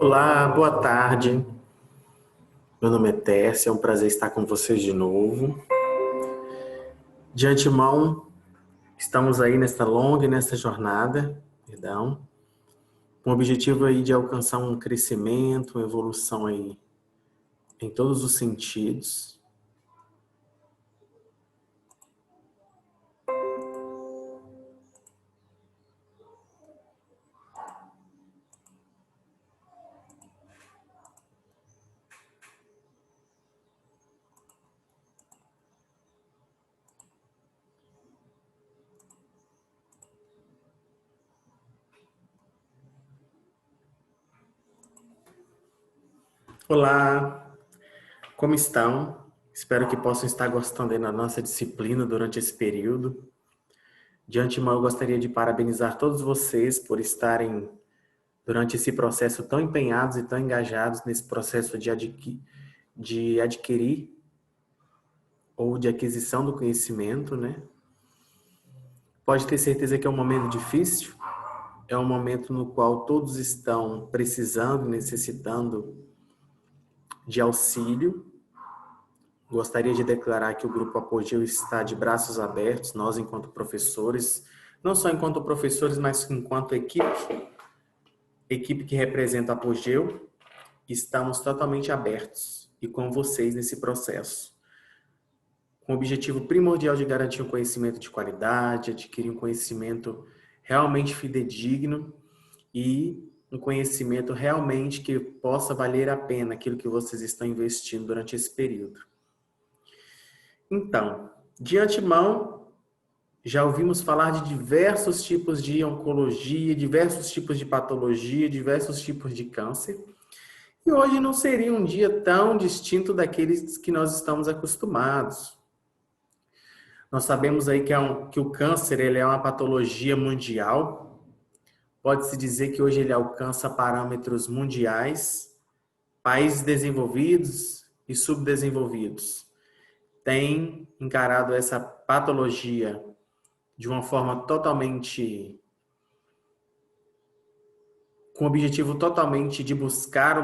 Olá, boa tarde. Meu nome é Tércio, é um prazer estar com vocês de novo. De antemão, estamos aí nesta longa e nesta jornada, com o objetivo aí de alcançar um crescimento, uma evolução aí em todos os sentidos. Olá, como estão? Espero que possam estar gostando aí da nossa disciplina durante esse período. De antemão, eu gostaria de parabenizar todos vocês por estarem durante esse processo tão empenhados e tão engajados nesse processo de adquirir ou de aquisição do conhecimento, né? Pode ter certeza que é um momento difícil, é um momento no qual todos estão precisando, necessitando de auxílio. Gostaria de declarar que o Grupo Apogeu está de braços abertos, nós enquanto professores, não só enquanto professores, mas enquanto equipe que representa Apogeu, estamos totalmente abertos e com vocês nesse processo, com o objetivo primordial de garantir um conhecimento de qualidade, adquirir um conhecimento realmente fidedigno e um conhecimento realmente que possa valer a pena aquilo que vocês estão investindo durante esse período. Então, de antemão, já ouvimos falar de diversos tipos de oncologia, diversos tipos de patologia, diversos tipos de câncer. E hoje não seria um dia tão distinto daqueles que nós estamos acostumados. Nós sabemos aí que o câncer ele é uma patologia mundial. Pode-se dizer que hoje ele alcança parâmetros mundiais. Países desenvolvidos e subdesenvolvidos têm encarado essa patologia de uma forma totalmente, com o objetivo totalmente de buscar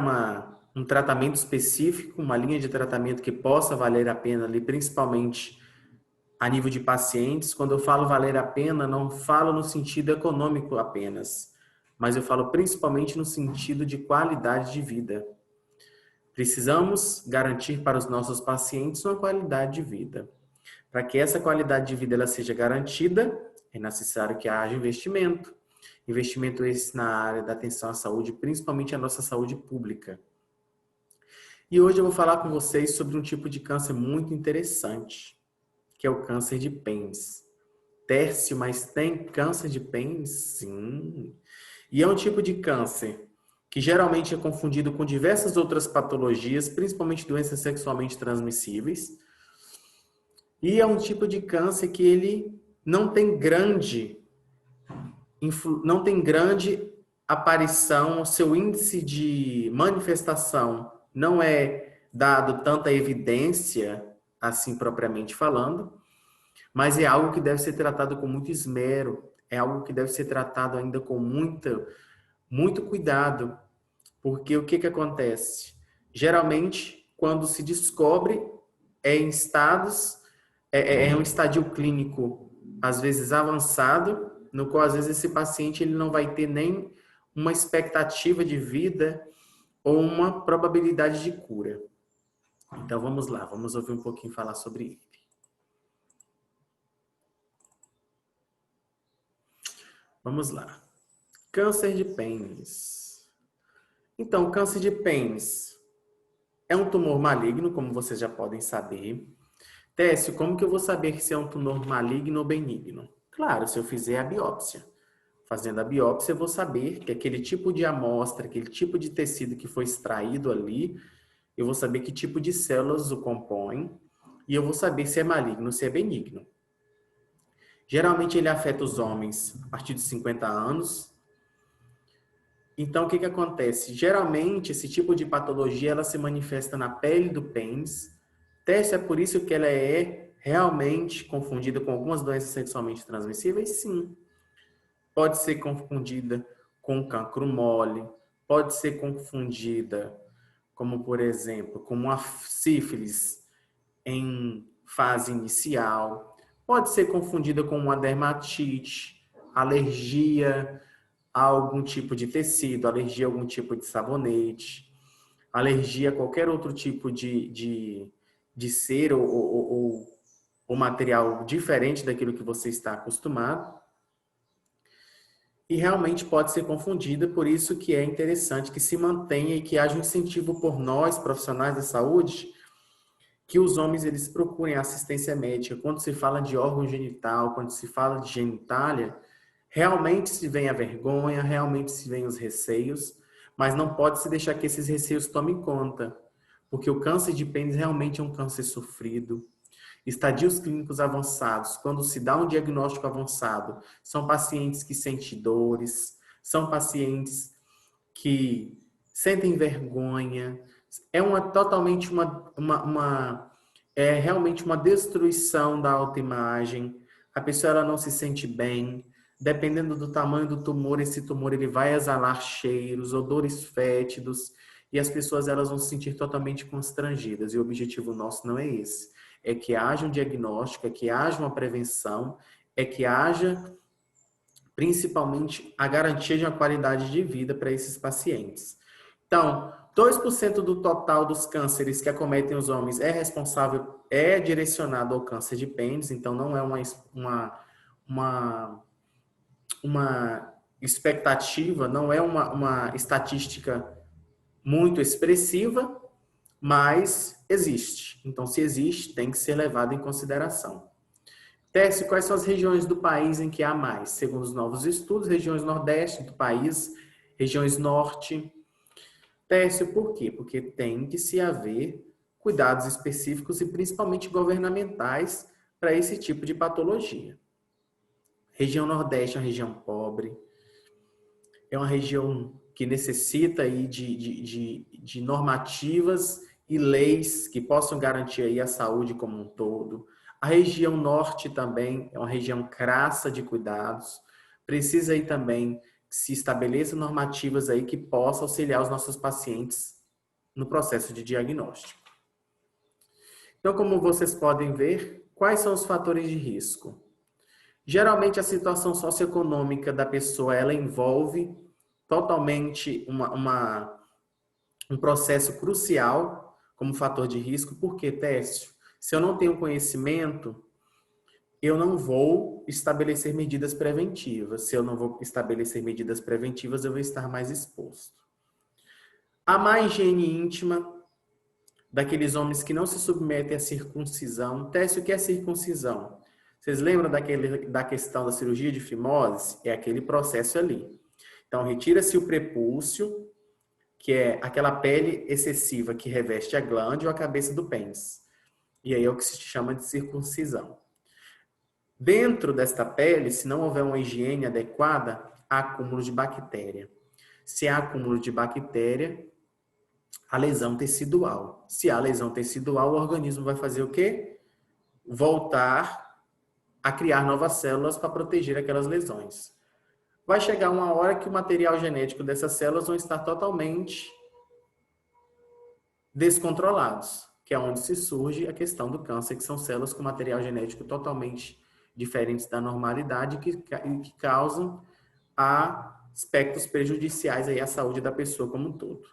um tratamento específico, uma linha de tratamento que possa valer a pena ali, principalmente a nível de pacientes. Quando eu falo valer a pena, não falo no sentido econômico apenas, mas eu falo principalmente no sentido de qualidade de vida. Precisamos garantir para os nossos pacientes uma qualidade de vida. Para que essa qualidade de vida ela seja garantida, é necessário que haja investimento. Investimento esse na área da atenção à saúde, principalmente a nossa saúde pública. E hoje eu vou falar com vocês sobre um tipo de câncer muito interessante, que é o câncer de pênis. Tércio, mas tem câncer de pênis? Sim. E é um tipo de câncer que geralmente é confundido com diversas outras patologias, principalmente doenças sexualmente transmissíveis. E é um tipo de câncer que ele não tem grande aparição, o seu índice de manifestação não é dado tanta evidência, assim propriamente falando, mas é algo que deve ser tratado com muito esmero, é algo que deve ser tratado ainda com muito cuidado, porque o que acontece? Geralmente, quando se descobre, é em estados, é um estadio clínico, às vezes avançado, no qual às vezes esse paciente ele não vai ter nem uma expectativa de vida ou uma probabilidade de cura. Então vamos lá, vamos ouvir um pouquinho falar sobre ele. Vamos lá. Câncer de pênis. Então, câncer de pênis é um tumor maligno, como vocês já podem saber. Técio, como que eu vou saber se é um tumor maligno ou benigno? Claro, se eu fizer a biópsia. Fazendo a biópsia, eu vou saber que aquele tipo de amostra, aquele tipo de tecido que foi extraído ali, eu vou saber que tipo de células o compõem e eu vou saber se é maligno ou se é benigno. Geralmente ele afeta os homens a partir de 50 anos. Então, o que acontece? Geralmente, esse tipo de patologia ela se manifesta na pele do pênis. É por isso que ela é realmente confundida com algumas doenças sexualmente transmissíveis? Sim. Pode ser confundida com cancro mole, pode ser confundida, como por exemplo, com uma sífilis em fase inicial, pode ser confundida com uma dermatite, alergia a algum tipo de tecido, alergia a algum tipo de sabonete, alergia a qualquer outro tipo de cera ou material diferente daquilo que você está acostumado. E realmente pode ser confundida, por isso que é interessante que se mantenha e que haja um incentivo por nós, profissionais da saúde, que os homens eles procurem assistência médica. Quando se fala de órgão genital, quando se fala de genitália, realmente se vem a vergonha, realmente se vem os receios, mas não pode se deixar que esses receios tomem conta, porque o câncer de pênis realmente é um câncer sofrido. Estadios clínicos avançados, quando se dá um diagnóstico avançado, são pacientes que sentem dores, são pacientes que sentem vergonha, totalmente é realmente uma destruição da autoimagem. A pessoa ela não se sente bem. Dependendo do tamanho do tumor, esse tumor ele vai exalar cheiros, odores fétidos, e as pessoas elas vão se sentir totalmente constrangidas. E o objetivo nosso não é esse. É que haja um diagnóstico, é que haja uma prevenção, é que haja principalmente a garantia de uma qualidade de vida para esses pacientes. Então, 2% do total dos cânceres que acometem os homens é direcionado ao câncer de pênis, então não é uma expectativa, não é uma estatística muito expressiva, mas existe. Então, se existe, tem que ser levado em consideração. Tércio, quais são as regiões do país em que há mais? Segundo os novos estudos, regiões nordeste do país, regiões norte. Tércio, por quê? Porque tem que se haver cuidados específicos e principalmente governamentais para esse tipo de patologia. Região nordeste é uma região pobre, é uma região que necessita aí de normativas e leis que possam garantir aí a saúde como um todo. A região norte também é uma região crassa de cuidados. Precisa aí também que se estabeleçam normativas aí que possam auxiliar os nossos pacientes no processo de diagnóstico. Então, como vocês podem ver, quais são os fatores de risco? Geralmente, a situação socioeconômica da pessoa, ela envolve totalmente um processo crucial como fator de risco. Por quê, Tércio? Se eu não tenho conhecimento, eu não vou estabelecer medidas preventivas. Se eu não vou estabelecer medidas preventivas, eu vou estar mais exposto. A má higiene íntima daqueles homens que não se submetem à circuncisão. Teste o que é circuncisão? Vocês lembram da questão da cirurgia de fimose? É aquele processo ali. Então, retira-se o prepúcio, que é aquela pele excessiva que reveste a glândula ou a cabeça do pênis. E aí é o que se chama de circuncisão. Dentro desta pele, se não houver uma higiene adequada, há acúmulo de bactéria. Se há acúmulo de bactéria, a lesão tecidual. Se há lesão tecidual, o organismo vai fazer o quê? Voltar a criar novas células para proteger aquelas lesões. Vai chegar uma hora que o material genético dessas células vão estar totalmente descontrolados, que é onde se surge a questão do câncer, que são células com material genético totalmente diferentes da normalidade que causam aspectos prejudiciais aí à saúde da pessoa como um todo.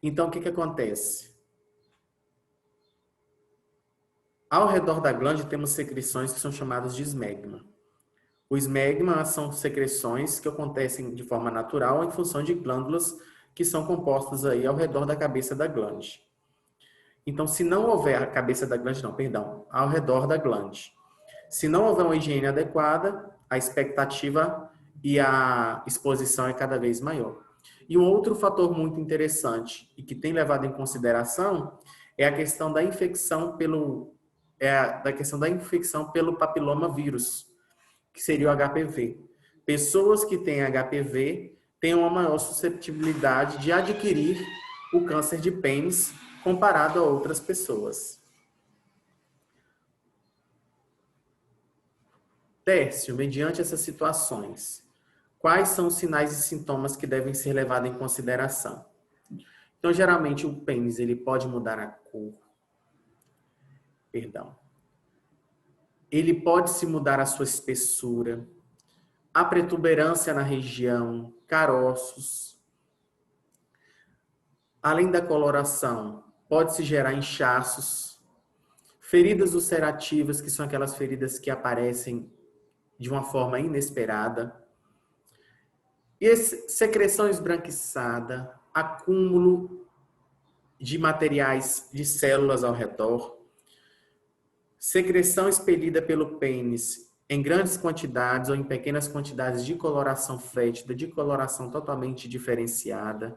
Então, o que acontece? Ao redor da glândula temos secreções que são chamadas de esmegma. O esmegma são secreções que acontecem de forma natural em função de glândulas que são compostas aí ao redor da cabeça da glândula. Então, se não houver a cabeça da glândula, não, perdão, ao redor da glândula. Se não houver uma higiene adequada, a expectativa e a exposição é cada vez maior. E um outro fator muito interessante e que tem levado em consideração é a questão da infecção pelo papiloma vírus, que seria o HPV. Pessoas que têm HPV têm uma maior susceptibilidade de adquirir o câncer de pênis comparado a outras pessoas. Tércio, mediante essas situações, quais são os sinais e sintomas que devem ser levados em consideração? Então, geralmente, o pênis ele pode mudar a cor, perdão. Ele pode se mudar a sua espessura, a protuberância na região, caroços. Além da coloração, pode-se gerar inchaços, feridas ulcerativas, que são aquelas feridas que aparecem de uma forma inesperada, e secreção esbranquiçada, acúmulo de materiais de células ao redor, secreção expelida pelo pênis em grandes quantidades ou em pequenas quantidades de coloração fétida, de coloração totalmente diferenciada.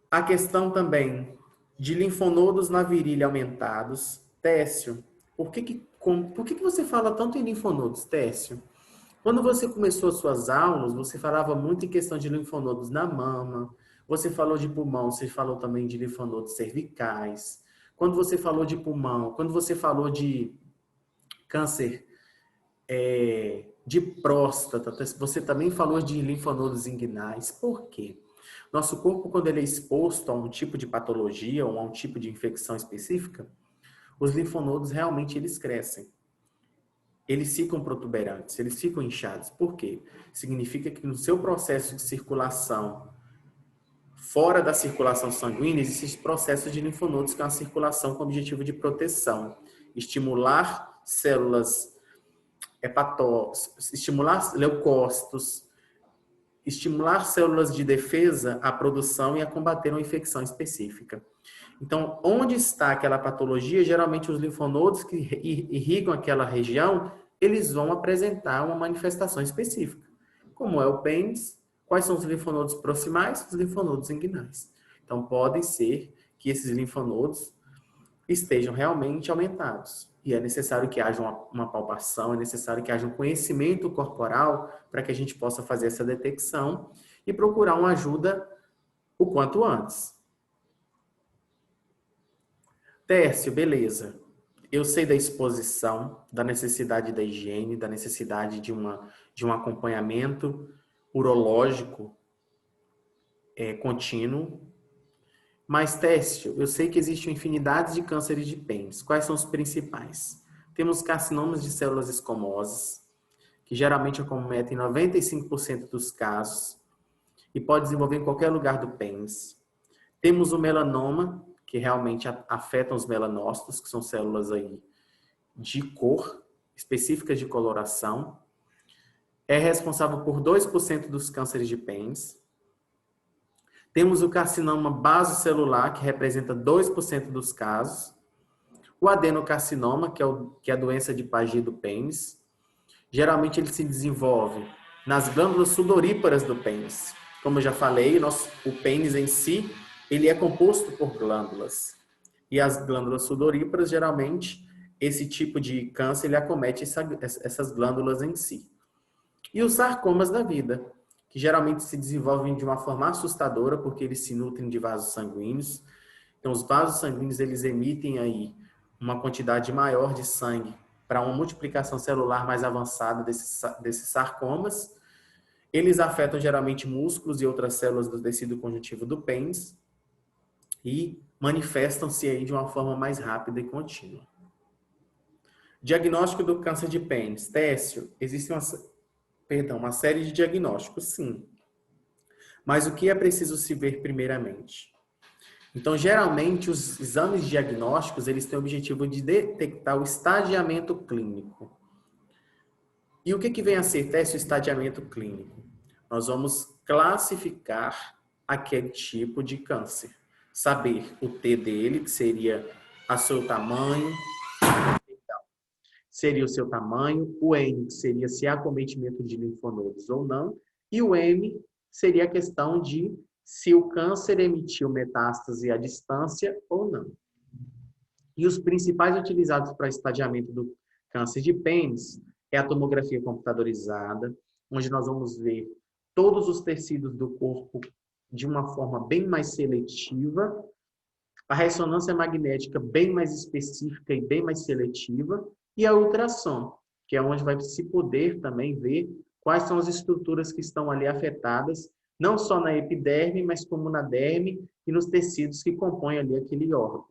A questão também de linfonodos na virilha aumentados. Técio, por que você fala tanto em linfonodos, Técio? Quando você começou as suas aulas, você falava muito em questão de linfonodos na mama, você falou de pulmão, você falou também de linfonodos cervicais. Quando você falou de pulmão, quando você falou de câncer de próstata, você também falou de linfonodos inguinais. Por quê? Nosso corpo, quando ele é exposto a um tipo de patologia ou a um tipo de infecção específica, os linfonodos realmente eles crescem. Eles ficam protuberantes, eles ficam inchados. Por quê? Significa que no seu processo de circulação, fora da circulação sanguínea, existe esse processo de linfonodos, que é uma circulação com o objetivo de proteção. Estimular células estimular leucócitos, estimular células de defesa à produção e a combater uma infecção específica. Então, onde está aquela patologia, geralmente os linfonodos que irrigam aquela região, eles vão apresentar uma manifestação específica. Como é o pênis, quais são os linfonodos proximais? Os linfonodos inguinais. Então, pode ser que esses linfonodos estejam realmente aumentados. E é necessário que haja uma palpação, é necessário que haja um conhecimento corporal para que a gente possa fazer essa detecção e procurar uma ajuda o quanto antes. Tércio, beleza. Eu sei da exposição, da necessidade da higiene, da necessidade de um acompanhamento urológico contínuo. Mas, Tércio, eu sei que existe uma infinidade de cânceres de pênis. Quais são os principais? Temos carcinomas de células escamosas, que geralmente acometem 95% dos casos e pode desenvolver em qualquer lugar do pênis. Temos o melanoma, que realmente afetam os melanócitos, que são células aí de cor, específicas de coloração. É responsável por 2% dos cânceres de pênis. Temos o carcinoma basocelular, que representa 2% dos casos. O adenocarcinoma, que é a doença de Paget do pênis. Geralmente ele se desenvolve nas glândulas sudoríparas do pênis. Como eu já falei, o pênis em si, ele é composto por glândulas. E as glândulas sudoríparas, geralmente, esse tipo de câncer, ele acomete essas glândulas em si. E os sarcomas da vida, que geralmente se desenvolvem de uma forma assustadora, porque eles se nutrem de vasos sanguíneos. Então, os vasos sanguíneos, eles emitem aí uma quantidade maior de sangue para uma multiplicação celular mais avançada desses sarcomas. Eles afetam geralmente músculos e outras células do tecido conjuntivo do pênis e manifestam-se aí de uma forma mais rápida e contínua. Diagnóstico do câncer de pênis. Técio, existe uma série de diagnósticos, sim. Mas o que é preciso se ver primeiramente? Então, geralmente, os exames diagnósticos, eles têm o objetivo de detectar o estadiamento clínico. E o que vem a ser, Técio, estadiamento clínico? Nós vamos classificar aquele tipo de câncer. Saber o T dele, que seria o seu tamanho, o N, que seria se há acometimento de linfonodos ou não, e o M seria a questão de se o câncer emitiu metástase à distância ou não. E os principais utilizados para estadiamento do câncer de pênis é a tomografia computadorizada, onde nós vamos ver todos os tecidos do corpo de uma forma bem mais seletiva, a ressonância magnética bem mais específica e bem mais seletiva, e a ultrassom, que é onde vai se poder também ver quais são as estruturas que estão ali afetadas, não só na epiderme, mas como na derme e nos tecidos que compõem ali aquele órgão.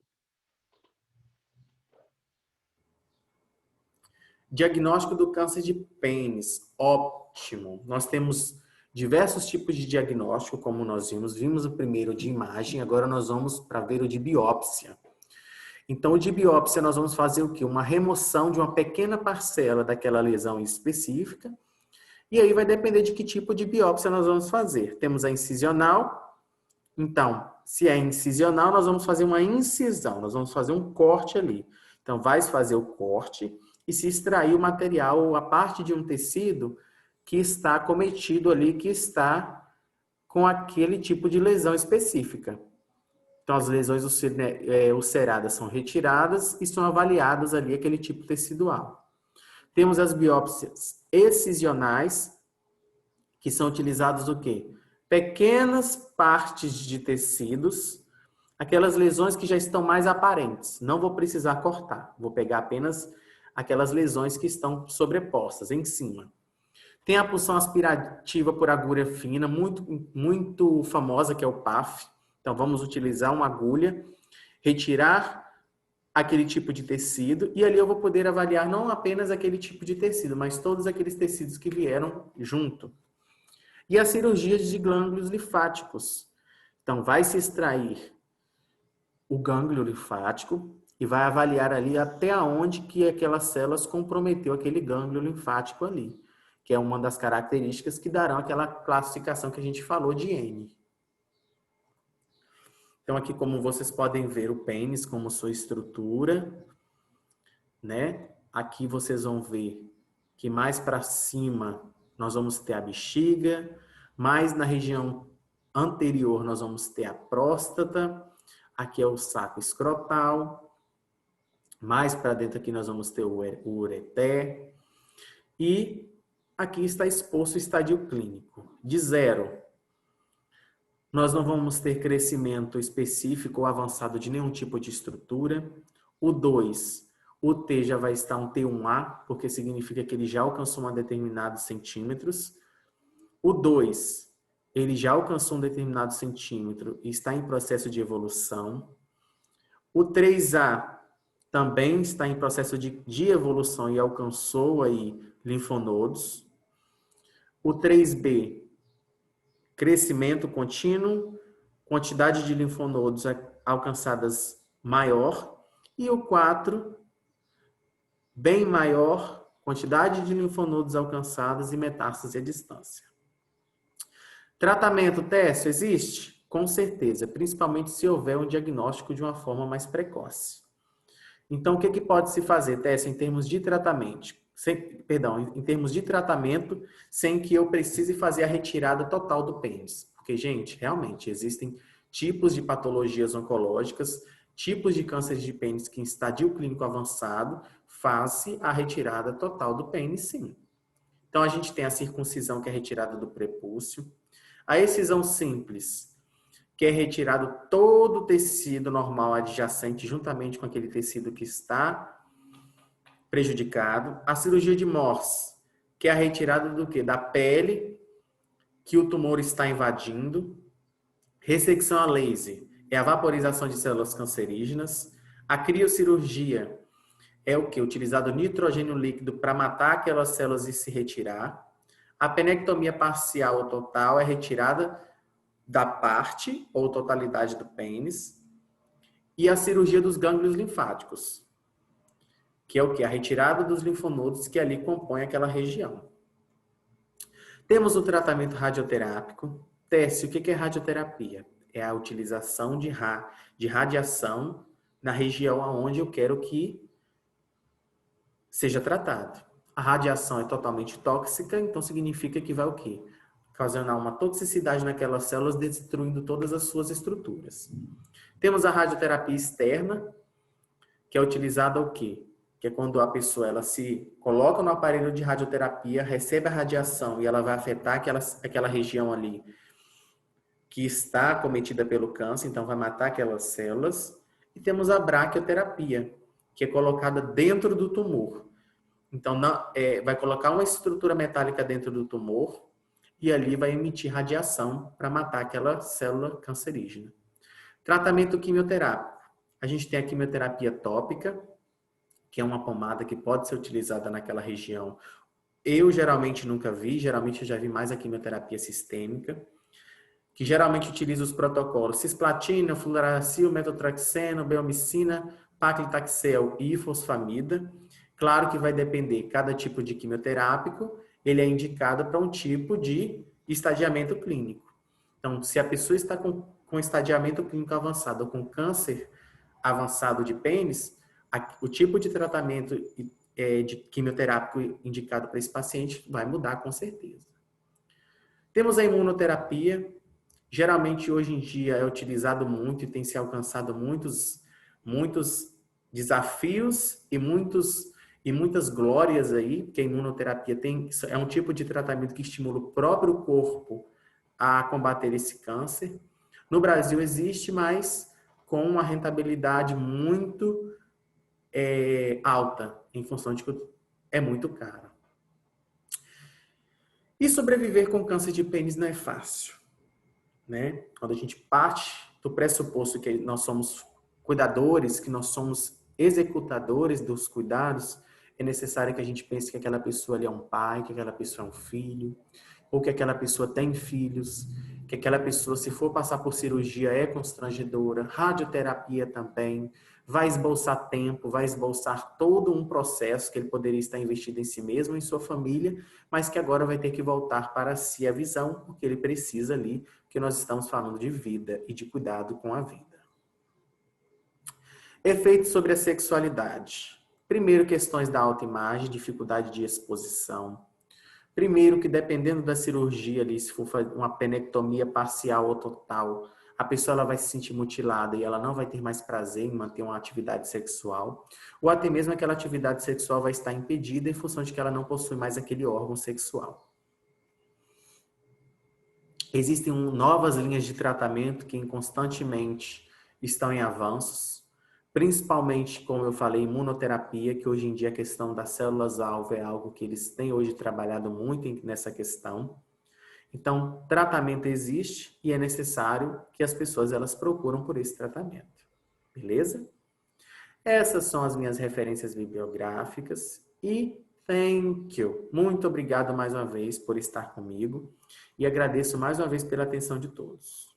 Diagnóstico do câncer de pênis, ótimo. Nós temos diversos tipos de diagnóstico, como nós vimos o primeiro de imagem, agora nós vamos para ver o de biópsia. Então, o de biópsia nós vamos fazer o quê? Uma remoção de uma pequena parcela daquela lesão específica, e aí vai depender de que tipo de biópsia nós vamos fazer. Temos a incisional, então, se é incisional, nós vamos fazer uma incisão, nós vamos fazer um corte ali. Então, vai fazer o corte e se extrair o material, a parte de um tecido que está cometido ali, que está com aquele tipo de lesão específica. Então, as lesões ulceradas são retiradas e são avaliadas ali aquele tipo tecidual. Temos as biópsias excisionais, que são utilizadas o quê? Pequenas partes de tecidos, aquelas lesões que já estão mais aparentes. Não vou precisar cortar, vou pegar apenas aquelas lesões que estão sobrepostas em cima. Tem a punção aspirativa por agulha fina, muito famosa, que é o PAF. Então, vamos utilizar uma agulha, retirar aquele tipo de tecido, e ali eu vou poder avaliar não apenas aquele tipo de tecido, mas todos aqueles tecidos que vieram junto. E as cirurgias de gânglios linfáticos. Então, vai se extrair o gânglio linfático e vai avaliar ali até onde que aquelas células comprometeu aquele gânglio linfático ali, que é uma das características que darão aquela classificação que a gente falou de N. Então, aqui, como vocês podem ver, o pênis como sua estrutura, né? Aqui vocês vão ver que mais para cima nós vamos ter a bexiga, mais na região anterior nós vamos ter a próstata, aqui é o saco escrotal, mais para dentro aqui nós vamos ter o ureter, e aqui está exposto o estadio clínico. De 0, nós não vamos ter crescimento específico ou avançado de nenhum tipo de estrutura. O 2, o T já vai estar um T1A, porque significa que ele já alcançou um determinado centímetros. O 2, ele já alcançou um determinado centímetro e está em processo de evolução. O 3A também está em processo de evolução e alcançou aí linfonodos. O 3B, crescimento contínuo, quantidade de linfonodos alcançadas maior. E o 4, bem maior, quantidade de linfonodos alcançadas e metástase à distância. Tratamento, Técio, existe? Com certeza, principalmente se houver um diagnóstico de uma forma mais precoce. Então, o que pode se fazer, Técio, em termos de tratamento? Em termos de tratamento, sem que eu precise fazer a retirada total do pênis. Porque, gente, realmente, existem tipos de patologias oncológicas, tipos de câncer de pênis que em estadio clínico avançado, faz-se a retirada total do pênis, sim. Então, a gente tem a circuncisão, que é a retirada do prepúcio, a excisão simples, que é retirado todo o tecido normal adjacente, juntamente com aquele tecido que está prejudicado. A cirurgia de Morse, que é a retirada do quê? Da pele que o tumor está invadindo. Ressecção a laser é a vaporização de células cancerígenas. A criocirurgia é o que? Utilizado nitrogênio líquido para matar aquelas células e se retirar. A penectomia parcial ou total é retirada da parte ou totalidade do pênis. E a cirurgia dos gânglios linfáticos, que é o que? A retirada dos linfonodos que ali compõem aquela região. Temos o tratamento radioterápico. Técio, o que é radioterapia? É a utilização de radiação na região onde eu quero que seja tratado. A radiação é totalmente tóxica, então significa que vai o quê? Ocasionar uma toxicidade naquelas células, destruindo todas as suas estruturas. Temos a radioterapia externa, que é utilizada o quê? Que é quando a pessoa ela se coloca no aparelho de radioterapia, recebe a radiação e ela vai afetar aquela região ali que está acometida pelo câncer, então vai matar aquelas células. E temos a braquioterapia, que é colocada dentro do tumor. Então, vai colocar uma estrutura metálica dentro do tumor e ali vai emitir radiação para matar aquela célula cancerígena. Tratamento quimioterápico. A gente tem a quimioterapia tópica, que é uma pomada que pode ser utilizada naquela região. Eu geralmente nunca vi, geralmente eu já vi mais a quimioterapia sistêmica, que geralmente utiliza os protocolos cisplatina, fludaracil, metotrexeno, beomicina, paclitaxel e fosfamida. Claro que vai depender, cada tipo de quimioterápico, ele é indicado para um tipo de estadiamento clínico. Então, se a pessoa está com estadiamento clínico avançado ou com câncer avançado de pênis, o tipo de tratamento de quimioterápico indicado para esse paciente vai mudar com certeza. Temos a imunoterapia. Geralmente, hoje em dia, é utilizado muito e tem se alcançado muitos desafios e muitas glórias aí, porque a imunoterapia é um tipo de tratamento que estimula o próprio corpo a combater esse câncer. No Brasil existe, mas com uma rentabilidade muito alta, em função de que é muito caro. E sobreviver com câncer de pênis não é fácil, né? Quando a gente parte do pressuposto que nós somos cuidadores, que nós somos executadores dos cuidados, é necessário que a gente pense que aquela pessoa ali é um pai, que aquela pessoa é um filho, ou que aquela pessoa tem filhos, que aquela pessoa, se for passar por cirurgia, é constrangedora, radioterapia também, vai esboçar tempo, vai esboçar todo um processo que ele poderia estar investido em si mesmo, em sua família, mas que agora vai ter que voltar para si a visão, porque ele precisa ali, porque nós estamos falando de vida e de cuidado com a vida. Efeitos sobre a sexualidade. Primeiro, questões da autoimagem, dificuldade de exposição. Primeiro, que dependendo da cirurgia ali, se for uma penectomia parcial ou total, a pessoa ela vai se sentir mutilada e ela não vai ter mais prazer em manter uma atividade sexual, ou até mesmo aquela atividade sexual vai estar impedida em função de que ela não possui mais aquele órgão sexual. Existem novas linhas de tratamento que constantemente estão em avanços, principalmente, como eu falei, imunoterapia, que hoje em dia a questão das células-alvo é algo que eles têm hoje trabalhado muito nessa questão. Então, tratamento existe e é necessário que as pessoas elas procuram por esse tratamento. Beleza? Essas são as minhas referências bibliográficas e thank you. Muito obrigado mais uma vez por estar comigo e agradeço mais uma vez pela atenção de todos.